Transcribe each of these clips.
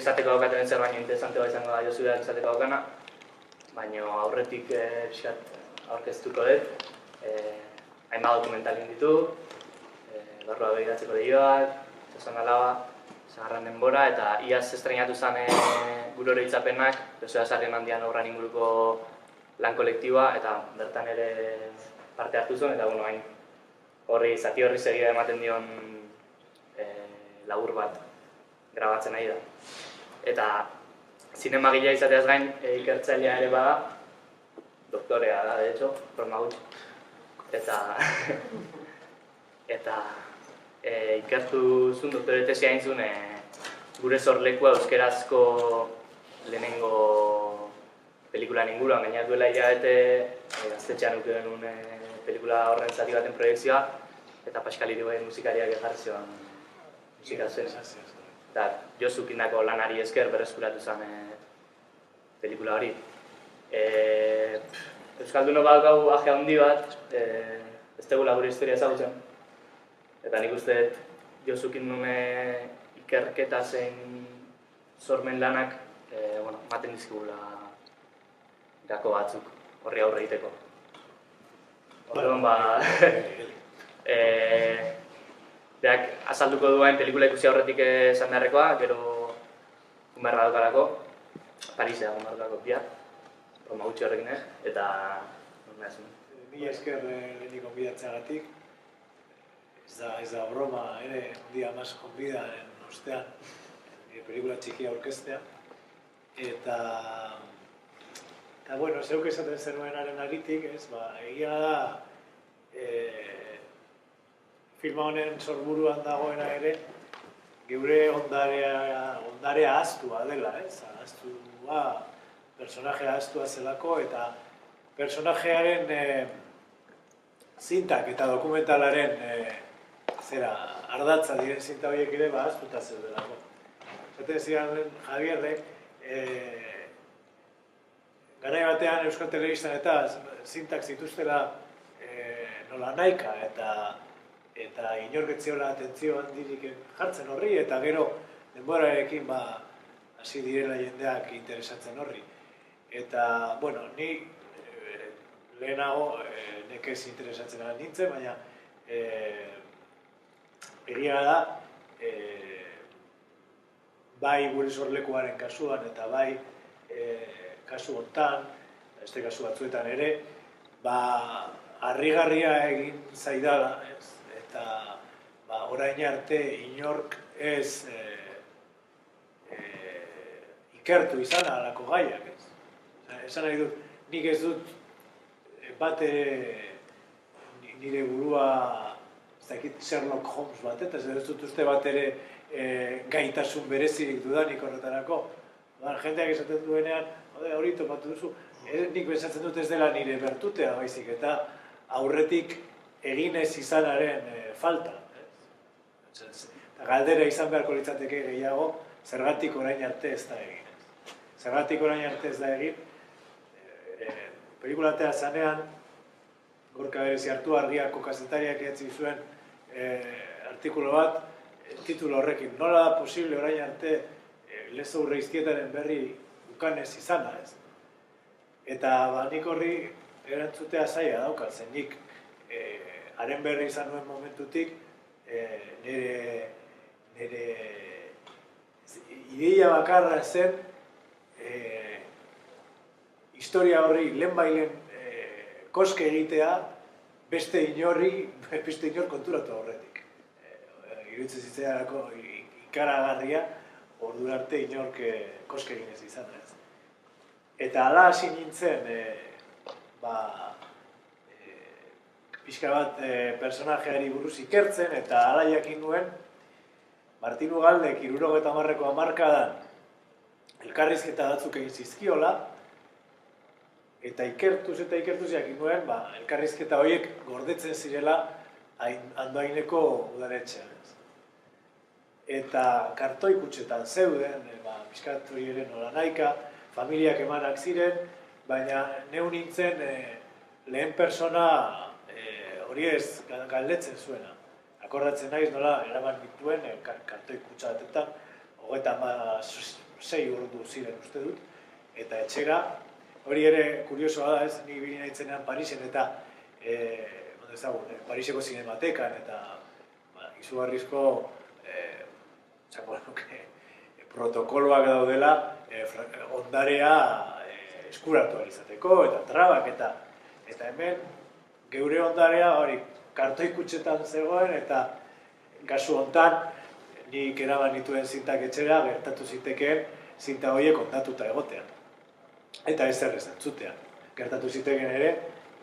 esateko daukaten zer baino interesantea izango da Josueak esateko daukana, baina aurretik aurkeztuko dut. Hainbat dokumentalin ditu, barrua begiratzeko deioak, Sason Alaba, Sagarran denbora, eta iaz estrenatu zen gure oroitzapenak, Joseba Sarrien handian obran inguruko lan kolektiboa, eta bertan ere parte hartu zuen, eta hain zati horri segia ematen dion labur bat grabatzen nahi da. Eta zinemagilea izateaz gain ikertzailea ere bada, doktorea da, de hecho, Romagut. Eta ikertu zuen doktore tesia egin zuen gure sorlekua euskerazko lehenengo pelikulan inguruan, gainera duela hilabete gaztetxean uki genuen pelikula horren zati baten proiektzioa, eta Pascal Irigoyen musikariak ejarri zion musika zuen. Eta Josuk indako lanari esker berreskuratu zen pelikula hori. Euskaldunok badaukagu aje handi bat, ez tegula gure historia ezagutzen. Eta nik uste Josukin nune ikerketa zein sormen lanak maten dizkigula gako batzuk horri aurre egiteko. Orduan berak azalduko duen pelikula ikusi aurretik esan beharrekoa, gero Umerra daukalako, Parisea Umerra kopia, Roma gutxi horrekin eta non nahazun. Mila esker lehenik onbidatzeagatik, ez da broma ere un dia más konbidaren ostean pelikula txikia aurkeztea. Eta bueno, zeuk esaten zenuenaren aritik, egia da filma honen sorburuan dagoena ere geure ondarea ahaztua dela, personajea ahaztua zelako eta personajearen zintak eta dokumentalaren ardatza diren zinta horiek ere ahaztuta zeudelako. Zaten ziren Javierrek, garai batean Euskal Telebistan eta zintak zituztela nola nahika eta inorketziola atentzio handirik jartzen horri eta gero denborarekin hasi direla jendeak interesatzen horri. Eta, bueno, ni lehenago nekez interesatzen nintzen, baina egia da bai gure sorlekuaren kasuan eta bai kasu hontan, beste kasu batzuetan ere, harrigarria egin zaidala, eta orain arte inork ez ikertu izan halako gaiak, ez. Esan nahi dut, nik ez dut bat nire burua, ez dakit Sherlock Holmes bat, eta ez dut uste bat ere gaitasun berezirik dudanik horretarako. Jendeak esaten duenean, hori topatu duzu, nik bezatzen dut ez dela nire bertutea baizik, eta aurretik egin ez izanaren falta. Galdera izan beharko litzateke gehiago, zergatik orain arte ez da egin. Zergatik orain arte ez da egin, pelikulatea zanean, Gorka Berezi hartu argiako kazetariak edatzi zuen artikulo bat, titulo horrekin, nola da posible orain arte Lezo Urreiztietaren berri ukanez izana, ez? Eta nik horri erantzutea zaila daukat, zen nik haren berri izan nuen momentutik nire ideia bakarra zen historia horri lehenbailen koske egitea beste inor konturatu horretik. Iruditzen zitzaidanako ikaragarria ordura arte inork koske egin ez izan. Eta hala hasi nintzen pixka bat personajeari buruz ikertzen eta hala jakin nuen Martin Ugaldek 70ko hamarkadan elkarrizketa batzuk egin zizkiola eta ikertuz jakin nuen elkarrizketa horiek gordetzen zirela Andoaineko udaletxean. Eta kartoi kutxetan zeuden, pixkat hori ere nola nahika, familiak emanak ziren, baina neu nintzen lehen persona hori ez galdetzen zuena. Akordatzen naiz nola eraman dituen kartoi kutxa batetan, 6 ordu ziren uste dut, eta etxera, hori ere kuriosoa da, ez, ni bili nahitzenean Parisen eta Pariseko zinematekan eta izugarrizko protokoloak daudela ondarea eskuratu izateko eta trabak eta hemen geure ondarea hori kartoi kutxetan zegoen eta kasu hontan nik eraman nituen zintak etxera gertatu zitekeen zinta horiek ondatuta egotean. Eta ez errez entzutean. Gertatu zitekeen ere,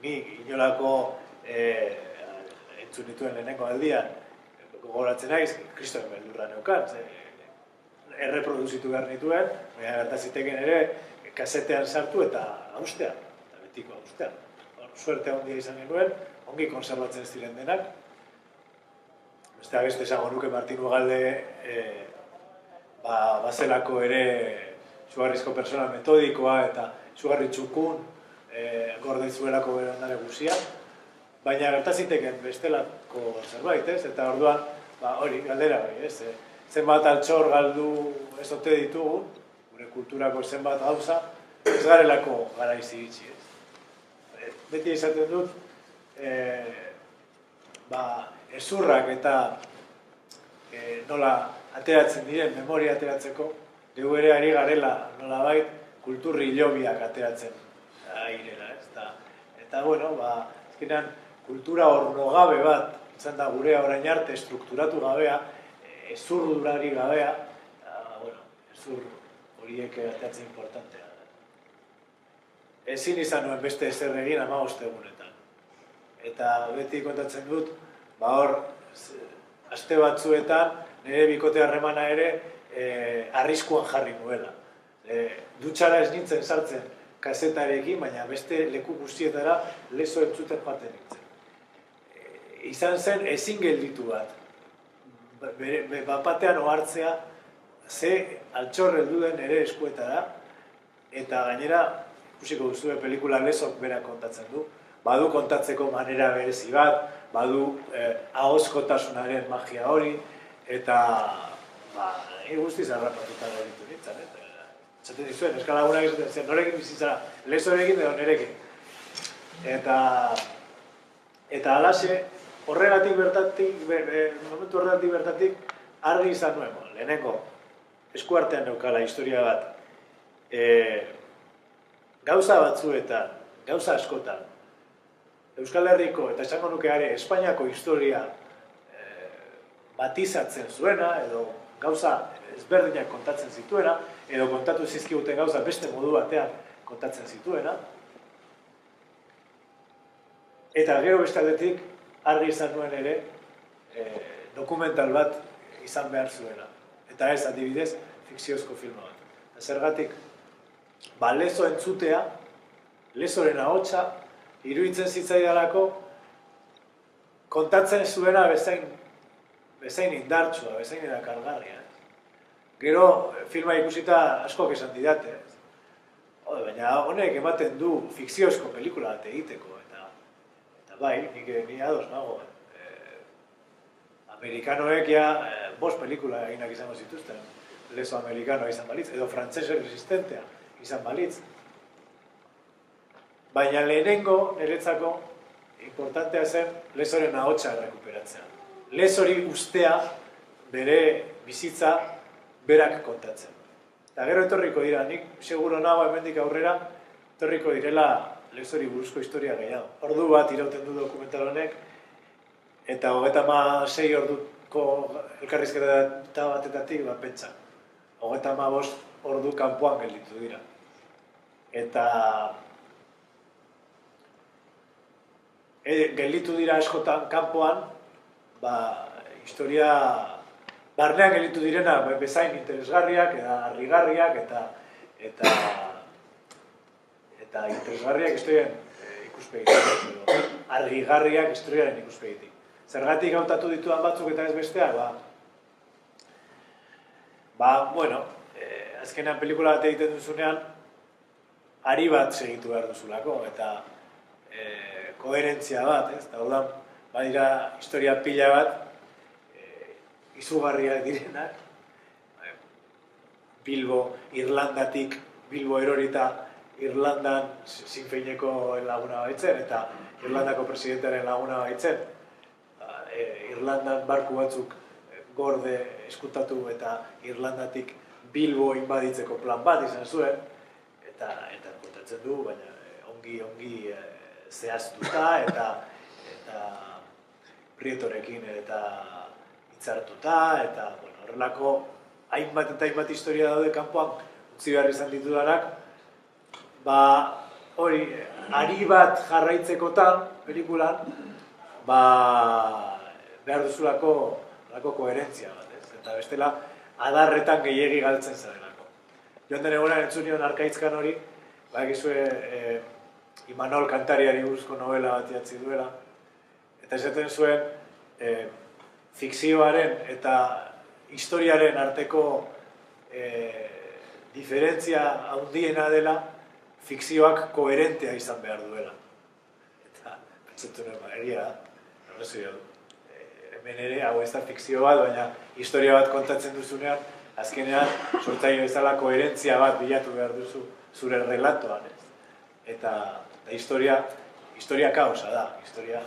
ni inolako entzun nituen lehenengo aldian gogoratzen naiz, kristoen beldurra neukan, erreproduzitu behar nituen, baina gertatu zitekeen ere kasetean sartu eta haustean, eta betiko haustean. Suerte handia izan genuen, ongi konserbatzen ziren denak. Beste esango nuke Martin Ugalde bazelako ere izugarrizko persona metodikoa eta izugarri txukun gorde zuelako bere ondare guzia, baina gertaziteken bestelako zerbait, ez? Eta orduan, hori, galdera hori, ez? Zenbat altxor galdu ez ote ditugu, gure kulturako zenbat gauza, ez garelako garaiz iritsi, ez? Beti izaten dut, ezurrak eta nola ateratzen diren, memoria ateratzeko, dugu ere ari garela nolabait kulturri hilobiak ateratzen airela, ez? Eta, bueno, azkenean kultura ornogabe bat, izan da gurea orain arte, strukturatu gabea, ezurdurari gabea, ezur horiek ateratzen importantea. Ezin izan nuen beste ezer egin 15 egunetan. Eta beti kontatzen dut, hor, aste batzuetan, nire bikote harremana ere, arriskuan jarri nuela. Dutxara ez nintzen sartzen kasetarekin, baina beste leku guztietara lezo entzuten joaten nintzen. Izan zen ezin gelditu bat. Bapatean ohartzea ze altxor heldu den ere eskuetara, eta gainera, ikusiko duzue pelikula Lezok berak kontatzen du, badu kontatzeko manera berezi bat, badu ahozkotasunaren magia hori, eta guztiz harrapatuta geritu nintzen, esaten dizuen, eskalagunak esaten zen, norekin bizitzara, Lezorekin edo nerekin. Eta alaxe, momentu horregatik bertatik, argi izan nuen, lehenengo, eskuartean neukala historia bat, gauza batzuetan, gauza askotan, Euskal Herriko eta esango nukeare Espainiako historia batizatzen zuena, edo gauza ezberdinak kontatzen zituena, edo kontatu zizkiguten gauza beste modu batean kontatzen zituena. Eta gero beste aldetik, argi izan nuen ere, dokumental bat izan behar zuena. Eta ez, adibidez, fikziozko filma bat. Zergatik, Lezo entzutea, Lezoren ahotsa, iruditzen zitzaidalako, kontatzen zuena bezain indartsua, bezain erakargarria. Gero, filma ikusita askok esan didate. Baina honek ematen du fikziozko pelikula bat egiteko. Eta bai, ni ados nago. Amerikanoek ja 5 pelikula eginak izango zituzten. Lezo amerikanoa izan balitz, edo frantzese resistentea izan balitz. Baina lehenengo, niretzako, importantea zen Lezoren ahotsa rekuperatzea. Lezori ustea bere bizitza berak kontatzen. Eta gero etorriko dira, nik seguro nago hemendik aurrera, etorriko direla Lezori buruzko historia gehiago. Ordu bat irauten du dokumental honek, eta 36 orduko elkarrizketa batetatik pentsa. 35 ordu kanpoan gelditu dira. Eta gelditu dira askotan kanpoan, historia barnean gelditu direna bezain interesgarriak eta harrigarriak eta interesgarriak historiaren ikuspegitik, harrigarriak historiaren ikuspegitik. Zergatik hautatu ditudan batzuk eta ez besteak, azkenean pelikula bat egiten duzunean, ari bat segitu behar duzulako, eta koherentzia bat, ez? Eta orduan, badira historia pila bat, izugarriak direnak, Bilbo, Irlandatik, Bilbo erorita, Irlandan Sinn Féineko laguna baitzen, eta Irlandako presidentearen laguna baitzen. Irlandan barku batzuk gorde eskutatu eta Irlandatik Bilbo inbaditzeko plan bat izan zuen, eta kontatzen du, baina ongi zehaztuta eta Prietorekin eta hitzartuta, eta horrelako hainbat eta hainbat historia daude kanpoan utzi behar izan ditudanak, hori, ari bat jarraitzekotan, pelikulan, behar duzulako koherentzia bat, ez? Eta bestela, adarretan gehiegi galtzen zarelako. Joan den egonan entzunion Arkaitzkan hori, egizue Imanol kantariari buruzko novela bat idatzi duela, eta esaten zuen fikzioaren eta historiaren arteko diferentzia handiena dela fikzioak koherentea izan behar duela. Eta, pentsatu nuen, egia da, horrezio du. Hemen ere, hau ez da fikzio bat, baina historia bat kontatzen duzunean, azkenean, sortzaile bezala koherentzia bat bilatu behar duzu zure relatoan, ez? Eta historia kaosa da, historia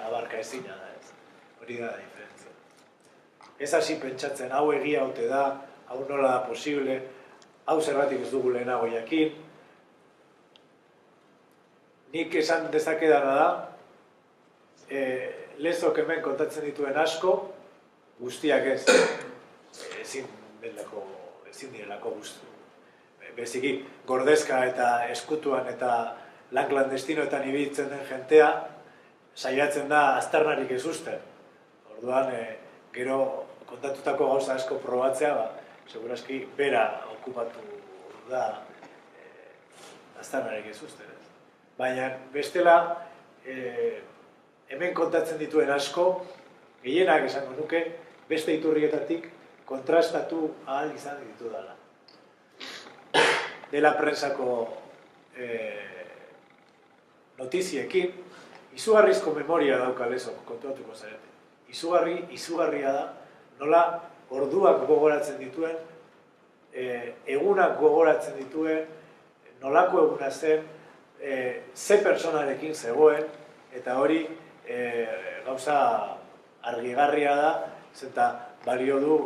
abarka ezina da, ez? Hori da diferentzia. Ez hasi pentsatzen, hau egia ote da, hau nola da posible, hau zergatik ez dugu lehenago jakin. Nik esan dezakedana da, Lezok hemen kontatzen dituen asko, guztiak ez, ezin direlako guztu. Beziki, gordezka eta eskutuan eta lan klandestinoetan ibiltzen den jentea, saiatzen da aztarnarik ez usten. Orduan, gero kontatutako gauza asko probatzea, segurazki bera okupatu da aztarnarik ez usten. Baina, bestela, hemen kontatzen dituen asko, gehienak esango nuke, beste iturrietatik kontrastatu ahal izan ditudala. Dela prensako notiziekin, izugarrizko memoria dauka Lezok, kontuatuko zarete. Izugarria da, nola orduak gogoratzen dituen, egunak gogoratzen dituen, nolako eguna zen, ze personarekin zegoen, eta hori gauza argigarria da, zenta balio du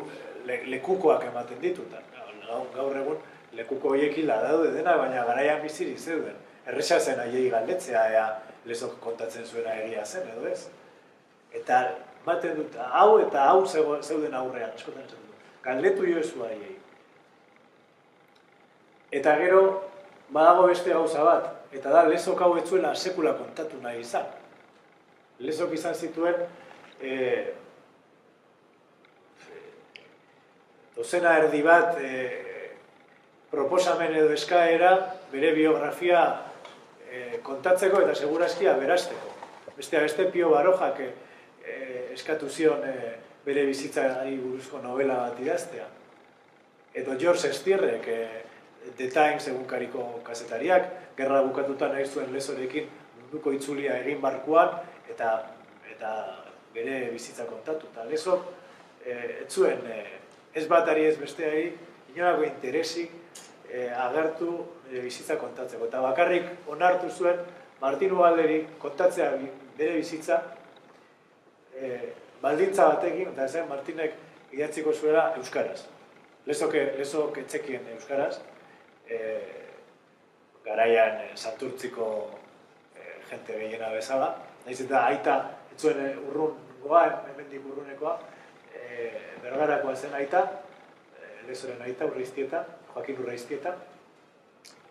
lekukoak ematen ditutan. Gaur egun lekuko horiekin daude dena, baina garaian bizirik zeuden. Erresa zen haiei galdetzea, ea Lezok kontatzen zuena egia zen, edo ez? Eta ematen dut, hau eta hau zeuden aurrean, askotan esaten dut. Galdetu joezu haiei. Eta gero, badago beste gauza bat, eta da Lezok hau ez zuela sekula kontatu nahi izan. Lezok izan zituen dozena erdi bat proposamen edo eskaera bere biografia kontatzeko eta segurazki aberasteko. Beste Pio Barojak eskatu zion bere bizitzari buruzko novela bat idaztea. Edo George Stierrek, The Times egunkariko kazetariak, gerra bukatuta nahi zuen Lezorekin munduko itzulia egin barkuan, eta bere bizitza kontatu. Eta Lezok ez zuen ez batari ez besteari inolako interesik agertu bizitza kontatzeko. Eta bakarrik onartu zuen Martin Ugalderi kontatzea bere bizitza baldintza batekin, eta zen Martinek idatziko zuela euskaraz. Lezok etzekien euskaraz, garaian Santurtziko jente gehiena bezala. Naiz eta aita, ez zuen urrungoa, hemendik urrunekoa, Bergarakoa zen aita, Lezoren aita, Urreiztieta, Joakin Urreiztieta,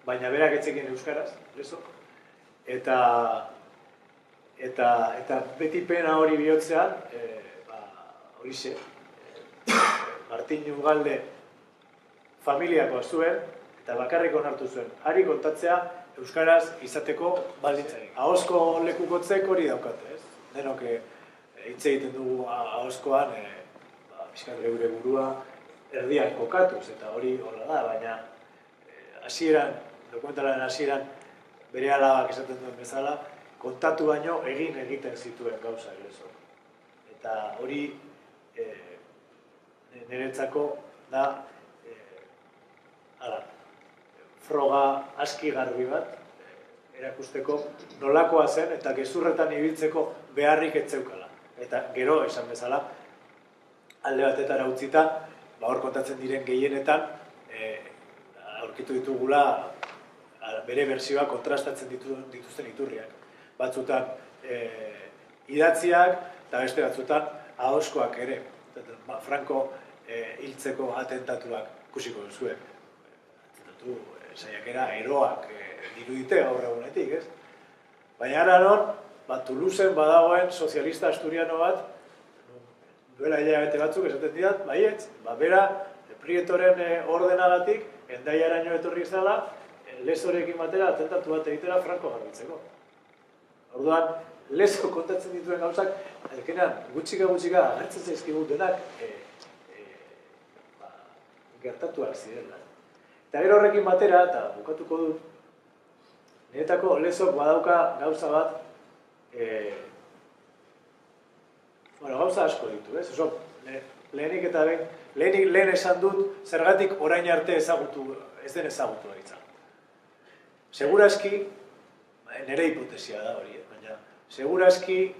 baina berak etzekien euskaraz, Lezok. Eta beti pena hori bihotzean, horixe, Martin Ugalde familiakoa zuen, eta bakarrik onartu zuen. Hari kontatzea euskaraz izateko baldintzarik. Ahozko lekukotzek hori daukate, ez? Denok hitz egiten dugu ahozkoan, pixkat geure burua erdian kokatuz, eta hori hola da, baina hasieran, dokumentalaren hasieran, bere alabak esaten duen bezala, kontatu baino egiten zituen gauza Lezok. Eta hori niretzako da froga aski garbi bat, erakusteko nolakoa zen eta gezurretan ibiltzeko beharrik ez zeukala. Eta gero, esan bezala, alde batetara utzita, hor kontatzen diren gehienetan, aurkitu ditugula bere bertsioa kontrastatzen dituzten iturriak. Batzutan idatziak eta beste batzutan ahoskoak ere. Franco hiltzeko atentatuak ikusiko duzue. Atentatu saiakera eroak dirudite gaur egunetik, ez? Baina ara non, Toulouseen badagoen sozialista asturiano bat, duela hilabete batzuk esaten didat, baietz, bera Prietoren ordenagatik, Hendaiaraino etorri izala, Lezorekin batera atentatu bat egitera Franco garbitzeko. Orduan, Lezo kontatzen dituen gauzak, elkenean gutxika agertzen zaizkigu denak gertatuak zirela. Eta gero horrekin batera, eta bukatuko dut, niretako Lezok badauka gauza bat, gauza asko ditu, ez? Oso, lehenik eta lehen esan dut, zergatik orain arte ez den ezagutu gaitza. Segurazki, nire hipotesia da hori, baina, segurazki,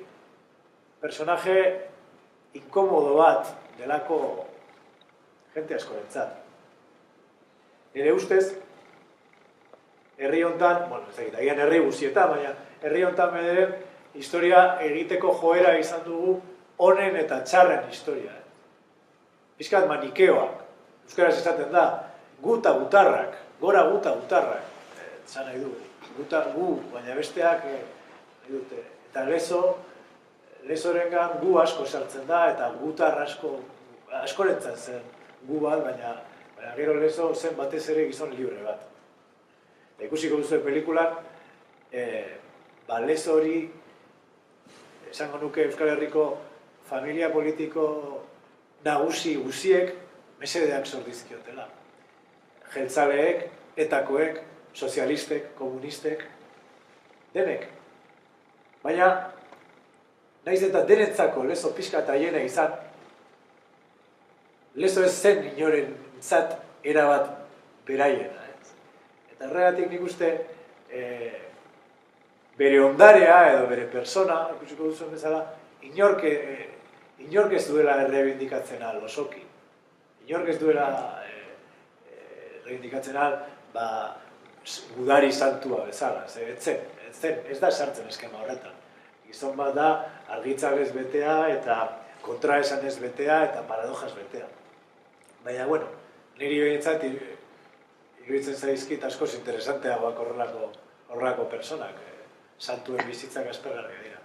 personaje inkomodo bat delako jente askorentzat. Nire ustez, herri hontan, ez dakit, agian herri guztietan, baina herri hontan bederen historia egiteko joera izan dugu honen eta txarren historia. Pizkat manikeoak, euskaraz esaten da, guta gutarrak, gora guta gutarrak, esan nahi du, guta gu, baina besteak, eta lezorengan gu asko sartzen da, eta gutar askorentzat zen gu bat, baina gero lezo zen batez ere gizon libre bat. Ikusiko duzu pelikulan, lezo hori, esango nuke Euskal Herriko familia politiko nagusi guziek mesedeak sordizkiotela. Jeltzaleek, etakoek, sozialistek, komunistek, denek. Baina, naiz eta denetzako lezo pixka eta hiena izan, lezo ez zen inorentzat erabat beraiena. Eta horregatik nik uste bere ondarea edo bere persona, ikusiko duzuen bezala, inork ez duela errebindikatzen al osoki. Inork ez duela errebindikatzen al gudari santua bezala. Ez da sartzen eskema horretan. Gizon bat da argitzabez betea eta kontraesanez betea eta paradojaz betea. Baina, bueno, niri behintzat iruditzen zaizkit askoz interesanteagoak horrelako personak. Santuen bizitzak aspergarria dira.